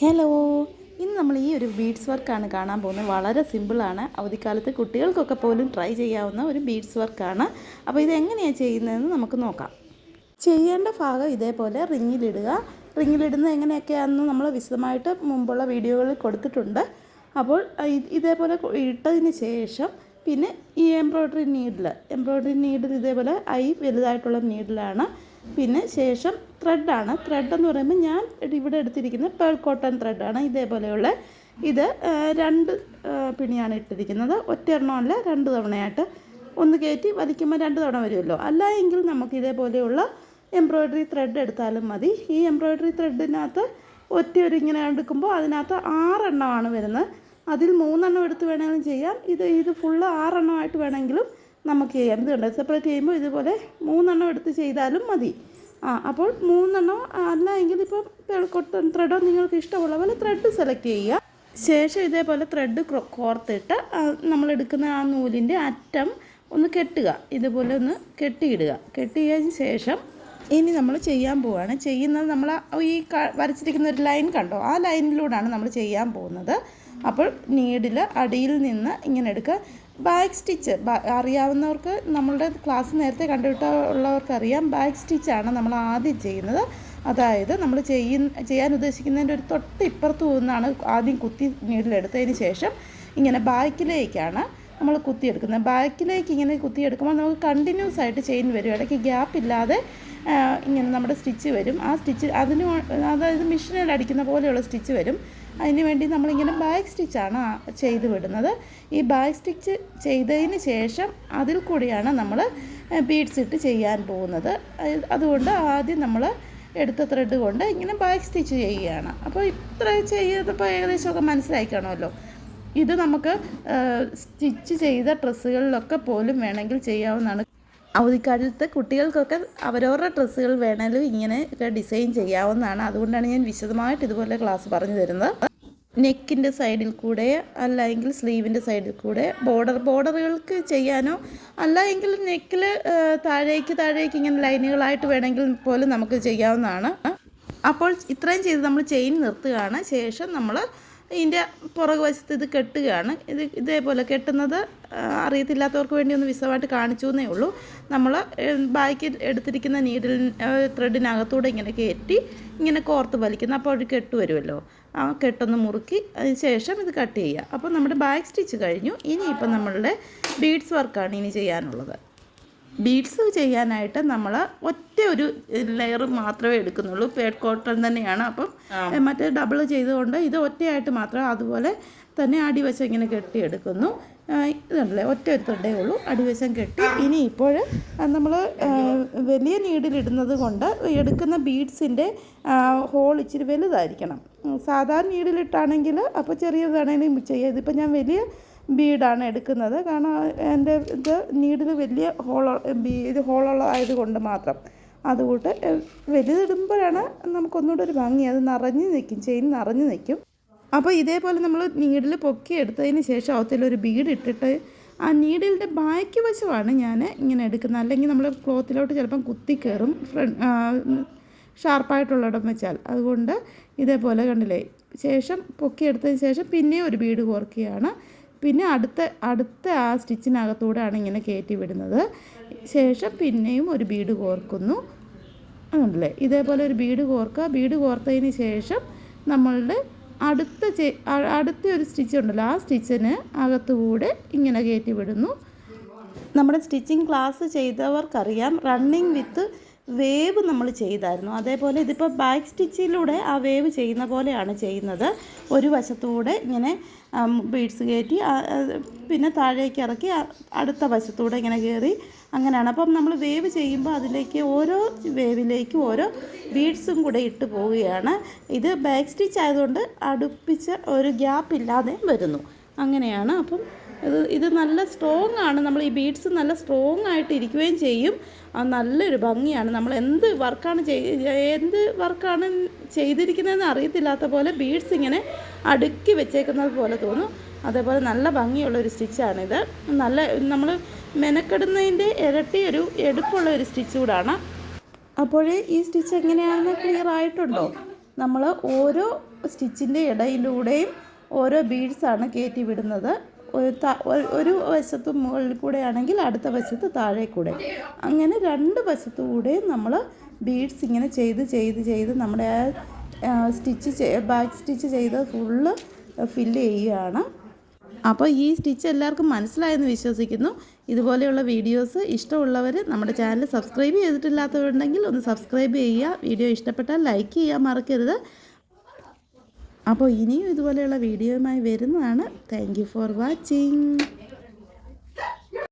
Hello, ഇന്ന് നമ്മൾ ഈ ഒരു ബീഡ്സ് വർക്കാണ് കാണാൻ പോകുന്നത്. വളരെ സിമ്പിളാണ്. അവധിക്കാലത്ത് കുട്ടികൾക്കൊക്കെ പോലും ട്രൈ ചെയ്യാവുന്ന ഒരു ബീഡ്സ് വർക്കാണ്. അപ്പോൾ ഇതെങ്ങനെയാണ് ചെയ്യുന്നതെന്ന് നമുക്ക് നോക്കാം. ചെയ്യേണ്ട ഭാഗം ഇതേപോലെ റിങ്ങിലിടുക. റിങ്ങിലിടുന്നത് എങ്ങനെയൊക്കെയാണെന്ന് നമ്മൾ വിശദമായിട്ട് മുമ്പുള്ള വീഡിയോകളിൽ കൊടുത്തിട്ടുണ്ട്. അപ്പോൾ ഇതേപോലെ ഇട്ടതിന് ശേഷം പിന്നെ ഈ എംബ്രോയ്ഡറി നീഡിൽ ഇതേപോലെ വലുതായിട്ടുള്ള നീഡിലാണ്. പിന്നെ ശേഷം ത്രെഡാണ്. ത്രെഡെന്ന് പറയുമ്പോൾ ഞാൻ ഇവിടെ എടുത്തിരിക്കുന്നത് പേൾ കോട്ടൺ ത്രെഡാണ്. ഇതേപോലെയുള്ള ഇത് 2 പിണിയാണ് ഇട്ടിരിക്കുന്നത്. ഒറ്റയെണ്ണമല്ല, 2 തവണയായിട്ട്. ഒന്ന് കയറ്റി വലിക്കുമ്പോൾ 2 തവണ വരുമല്ലോ. അല്ല എങ്കിൽ നമുക്ക് ഇതേപോലെയുള്ള എംബ്രോയ്ഡറി ത്രെഡ് എടുത്താലും മതി. ഈ എംബ്രോയ്ഡറി ത്രെഡിനകത്ത് ഇങ്ങനെ എടുക്കുമ്പോൾ അതിനകത്ത് 6 എണ്ണമാണ് വരുന്നത്. അതിൽ 3 എണ്ണം എടുത്ത് വേണമെങ്കിലും ചെയ്യാം. ഇത് ഫുള്ള് 6 എണ്ണമായിട്ട് വേണമെങ്കിലും നമുക്ക് ചെയ്യാം. ഇത് കണ്ടോ, സെപ്പറേറ്റ് ചെയ്യുമ്പോൾ ഇതുപോലെ 3 എണ്ണം എടുത്ത് ചെയ്താലും മതി. അപ്പോൾ 3 എണ്ണം അല്ല എങ്കിൽ ഇപ്പം കോട്ടൺ ത്രെഡോ നിങ്ങൾക്ക് ഇഷ്ടമുള്ള പോലെ ത്രെഡ് സെലക്ട് ചെയ്യുക. ശേഷം ഇതേപോലെ ത്രെഡ് കോർത്തിട്ട് നമ്മളെടുക്കുന്ന ആ നൂലിൻ്റെ അറ്റം ഒന്ന് കെട്ടുക. ഇതുപോലെ ഒന്ന് കെട്ടിയിടുക. കെട്ടിയതിന് ശേഷം ഇനി നമ്മൾ ചെയ്യാൻ പോവുകയാണ്. ചെയ്യുന്നത് നമ്മൾ ഈ വരച്ചിരിക്കുന്ന ഒരു ലൈൻ കണ്ടോ, ആ ലൈനിലൂടെയാണ് നമ്മൾ ചെയ്യാൻ പോകുന്നത്. അപ്പോൾ നീഡിൽ അടിയിൽ നിന്ന് ഇങ്ങനെ എടുക്കുക. ബാക്ക് സ്റ്റിച്ച് അറിയാവുന്നവർക്ക്, നമ്മളുടെ ക്ലാസ് നേരത്തെ കണ്ടുവിട്ടുള്ളവർക്കറിയാം, ബാക്ക് സ്റ്റിച്ചാണ് നമ്മൾ ആദ്യം ചെയ്യുന്നത്. അതായത് നമ്മൾ ചെയ്യാൻ ഉദ്ദേശിക്കുന്നതിൻ്റെ ഒരു തൊട്ട് ഇപ്പുറത്ത് നിന്നാണ് ആദ്യം കുത്തി നീഡിലെടുത്തതിന് ശേഷം ഇങ്ങനെ ബാക്കിലേക്കാണ് നമ്മൾ കുത്തിയെടുക്കുന്നത്. ബാക്കിലേക്ക് ഇങ്ങനെ കുത്തിയെടുക്കുമ്പോൾ നമുക്ക് കണ്ടിന്യൂസ് ആയിട്ട് ചെയിൻ വരും. ഇടയ്ക്ക് ഗ്യാപ്പ് ഇല്ലാതെ ഇങ്ങനെ നമ്മുടെ സ്റ്റിച്ച് വരും. ആ സ്റ്റിച്ച് അതായത് മെഷീനിൽ അടിക്കുന്ന പോലെയുള്ള സ്റ്റിച്ച് വരും. അതിന് വേണ്ടി നമ്മളിങ്ങനെ ബാക്ക് സ്റ്റിച്ചാണ് ചെയ്ത് വിടുന്നത്. ഈ ബാക്ക് സ്റ്റിച്ച് ചെയ്തതിന് ശേഷം അതിൽ കൂടിയാണ് നമ്മൾ ബീഡ്സ് ഇട്ട് ചെയ്യാൻ പോകുന്നത്. അതുകൊണ്ട് ആദ്യം നമ്മൾ എടുത്ത ത്രെഡ് കൊണ്ട് ഇങ്ങനെ ബാക്ക് സ്റ്റിച്ച് ചെയ്യുകയാണ്. അപ്പോൾ ഇത്ര ചെയ്തപ്പോൾ ഏകദേശമൊക്കെ മനസ്സിലായി കാണുമല്ലോ. ഇത് നമുക്ക് സ്റ്റിച്ച് ചെയ്ത ഡ്രസ്സുകളിലൊക്കെ പോലും വേണമെങ്കിൽ ചെയ്യാവുന്നതാണ്. അവധിക്കാലത്ത് കുട്ടികൾക്കൊക്കെ അവരവരുടെ ഡ്രസ്സുകൾ വേണമെങ്കിലും ഇങ്ങനെയൊക്കെ ഡിസൈൻ ചെയ്യാവുന്നതാണ്. അതുകൊണ്ടാണ് ഞാൻ വിശദമായിട്ട് ഇതുപോലെ ക്ലാസ് പറഞ്ഞു തരുന്നത്. നെക്കിൻ്റെ സൈഡിൽ കൂടെ അല്ലെങ്കിൽ സ്ലീവിൻ്റെ സൈഡിൽ കൂടെ ബോർഡറുകൾക്ക് ചെയ്യാനോ അല്ല എങ്കിൽ നെക്കിൽ താഴേക്ക് ഇങ്ങനെ ലൈനുകളായിട്ട് വേണമെങ്കിൽ പോലും നമുക്ക് ചെയ്യാവുന്നതാണ്. അപ്പോൾ ഇത്രയും ചെയ്ത് നമ്മൾ ചെയിൻ നിർത്തുകയാണ്. ശേഷം നമ്മൾ ഇതിൻ്റെ പുറകു വശത്ത് ഇത് കെട്ടുകയാണ്. ഇതേപോലെ കെട്ടുന്നത് അറിയത്തില്ലാത്തവർക്ക് വേണ്ടി ഒന്ന് വിശദമായിട്ട് കാണിച്ചു എന്നേ ഉള്ളൂ. നമ്മൾ ബാക്കി എടുത്തിരിക്കുന്ന ത്രെഡിനകത്തൂടെ ഇങ്ങനെ കയറ്റി ഇങ്ങനെ കോർത്ത് വലിക്കുന്നു. അപ്പോൾ ഒരു കെട്ട് വരുമല്ലോ. ആ കെട്ടൊന്ന് മുറുക്കി അതിന് ശേഷം ഇത് കട്ട് ചെയ്യുക. അപ്പോൾ നമ്മുടെ ബാക്ക് സ്റ്റിച്ച് കഴിഞ്ഞു. ഇനിയിപ്പോൾ നമ്മളുടെ ബീഡ്സ് വർക്കാണ് ഇനി ചെയ്യാനുള്ളത്. ബീഡ്സ് ചെയ്യാനായിട്ട് നമ്മൾ ഒരു ലെയർ മാത്രമേ എടുക്കുന്നുള്ളൂ. പേൾ കോട്ടൺ തന്നെയാണ്. അപ്പം മറ്റേ ഡബിൾ ചെയ്തുകൊണ്ട് ഇത് ഒറ്റയായിട്ട് മാത്രം. അതുപോലെ തന്നെ അടിവശം ഇങ്ങനെ കെട്ടിയെടുക്കുന്നു. ഇതുണ്ടല്ലേ, ഒരു തൊണ്ടേ ഉള്ളൂ. അടിവശം കെട്ടി ഇനി ഇപ്പോൾ നമ്മൾ വലിയ നീഡിലിടുന്നത് കൊണ്ട് എടുക്കുന്ന ബീഡ്സിൻ്റെ ഹോൾ ഇച്ചിരി വലുതായിരിക്കണം. സാധാരണ നീഡിലിട്ടാണെങ്കിൽ അപ്പോൾ ചെറിയതാണെങ്കിലും ചെയ്യാം. ഇതിപ്പോൾ ഞാൻ വലിയ ബീഡാണ് എടുക്കുന്നത്. കാരണം എൻ്റെ നീഡിൽ വലിയ ഹോളുള്ളതായത് കൊണ്ട് മാത്രം. അതുകൊണ്ട് വലുതിടുമ്പോഴാണ് നമുക്കൊന്നുകൂടെ ഒരു ഭംഗി. അത് നിറഞ്ഞു നിൽക്കും, ചെയിൻ നിറഞ്ഞു നിൽക്കും. അപ്പോൾ ഇതേപോലെ നമ്മൾ നീഡിൽ പൊക്കി എടുത്തതിന് ശേഷം അകത്തിലൊരു ബീഡ് ഇട്ടിട്ട് ആ നീഡിലിൻ്റെ ബാക്ക് വശമാണ് ഞാൻ ഇങ്ങനെ എടുക്കുന്നത്. അല്ലെങ്കിൽ നമ്മൾ ക്ലോത്തിലോട്ട് ചിലപ്പം കുത്തിക്കയറും ഷാർപ്പായിട്ടുള്ളിടം വെച്ചാൽ. അതുകൊണ്ട് ഇതേപോലെ കണ്ടില്ലേ, ശേഷം പൊക്കിയെടുത്തതിന് ശേഷം പിന്നെ ഒരു ബീഡ് കോർക്കുകയാണ്. പിന്നെ അടുത്ത ആ സ്റ്റിച്ചിനകത്തൂടെയാണ് ഇങ്ങനെ കയറ്റി വിടുന്നത്. ശേഷം പിന്നെയും ഒരു ബീഡ് കോർക്കുന്നു. അതല്ലേ, ഇതേപോലെ ഒരു ബീഡ് കോർക്കുക. ബീഡ് കോർത്തതിന് ശേഷം നമ്മളുടെ അടുത്ത ഒരു സ്റ്റിച്ച് ഉണ്ടല്ലോ, ആ സ്റ്റിച്ചിന് അകത്തുകൂടെ ഇങ്ങനെ കയറ്റി വിടുന്നു. നമ്മുടെ സ്റ്റിച്ചിങ് ക്ലാസ് ചെയ്തവർക്കറിയാം, റണ്ണിങ് വിത്ത് വേവ് നമ്മൾ ചെയ്തായിരുന്നു. അതേപോലെ ഇതിപ്പോൾ ബാക്ക് സ്റ്റിച്ചിലൂടെ ആ വേവ് ചെയ്യുന്ന പോലെയാണ് ചെയ്യുന്നത്. ഒരു വശത്തൂടെ ഇങ്ങനെ ബീഡ്സ് കയറ്റി പിന്നെ താഴേക്ക് ഇറക്കി അടുത്ത വശത്തൂടെ ഇങ്ങനെ കയറി അങ്ങനെയാണ്. അപ്പം നമ്മൾ വേവ് ചെയ്യുമ്പോൾ അതിലേക്ക് ഓരോ വേവിലേക്കും ഓരോ ബീഡ്സും കൂടെ ഇട്ട് പോവുകയാണ്. ഇത് ബാക്ക് സ്റ്റിച്ച് ആയതുകൊണ്ട് അടുപ്പിച്ച് ഒരു ഗ്യാപ്പ് ഇല്ലാതെ വരുന്നു. അങ്ങനെയാണ്. അപ്പം ഇത് നല്ല സ്ട്രോങ് ആണ്. നമ്മൾ ഈ ബീഡ്സ് നല്ല സ്ട്രോങ് ആയിട്ട് ഇരിക്കുകയും ചെയ്യും. നല്ലൊരു ഭംഗിയാണ്. നമ്മൾ എന്ത് വർക്കാണ് ചെയ്തിരിക്കുന്നതെന്ന് അറിയത്തില്ലാത്ത പോലെ ബീഡ്സ് ഇങ്ങനെ അടുക്കി വെച്ചേക്കുന്നത് പോലെ തോന്നും. അതേപോലെ നല്ല ഭംഗിയുള്ളൊരു സ്റ്റിച്ചാണിത്. നമ്മൾ മെനക്കെടുന്നതിൻ്റെ ഇരട്ടി ഒരു എടുപ്പുള്ള ഒരു സ്റ്റിച്ച് കൂടാണ്. അപ്പോൾ ഈ സ്റ്റിച്ച് എങ്ങനെയാണെന്ന് ക്ലിയർ ആയിട്ടുണ്ടോ? നമ്മൾ ഓരോ സ്റ്റിച്ചിൻ്റെ ഇടയിലൂടെയും ഓരോ ബീഡ്സാണ് കയറ്റി വിടുന്നത്. ഒരു വശത്ത് മുകളിൽ കൂടെ ആണെങ്കിൽ അടുത്ത വശത്ത് താഴെ കൂടെ, അങ്ങനെ രണ്ട് വശത്തുകൂടെയും നമ്മൾ ബീഡ്സ് ഇങ്ങനെ ചെയ്ത് നമ്മുടെ ബാക്ക് സ്റ്റിച്ച് ചെയ്ത് ഫുള്ള് ഫില്ല് ചെയ്യുകയാണ്. അപ്പോൾ ഈ സ്റ്റിച്ച് എല്ലാവർക്കും മനസ്സിലായെന്ന് വിശ്വസിക്കുന്നു. ഇതുപോലെയുള്ള വീഡിയോസ് ഇഷ്ടമുള്ളവർ നമ്മുടെ ചാനൽ സബ്സ്ക്രൈബ് ചെയ്തിട്ടില്ലാത്തവരുണ്ടെങ്കിൽ ഒന്ന് സബ്സ്ക്രൈബ് ചെയ്യുക. വീഡിയോ ഇഷ്ടപ്പെട്ടാൽ ലൈക്ക് ചെയ്യാൻ മറക്കരുത്. അപ്പോൾ ഇനിയും ഇതുപോലെയുള്ള വീഡിയോയുമായി വരുന്നതാണ്. Thank you for watching.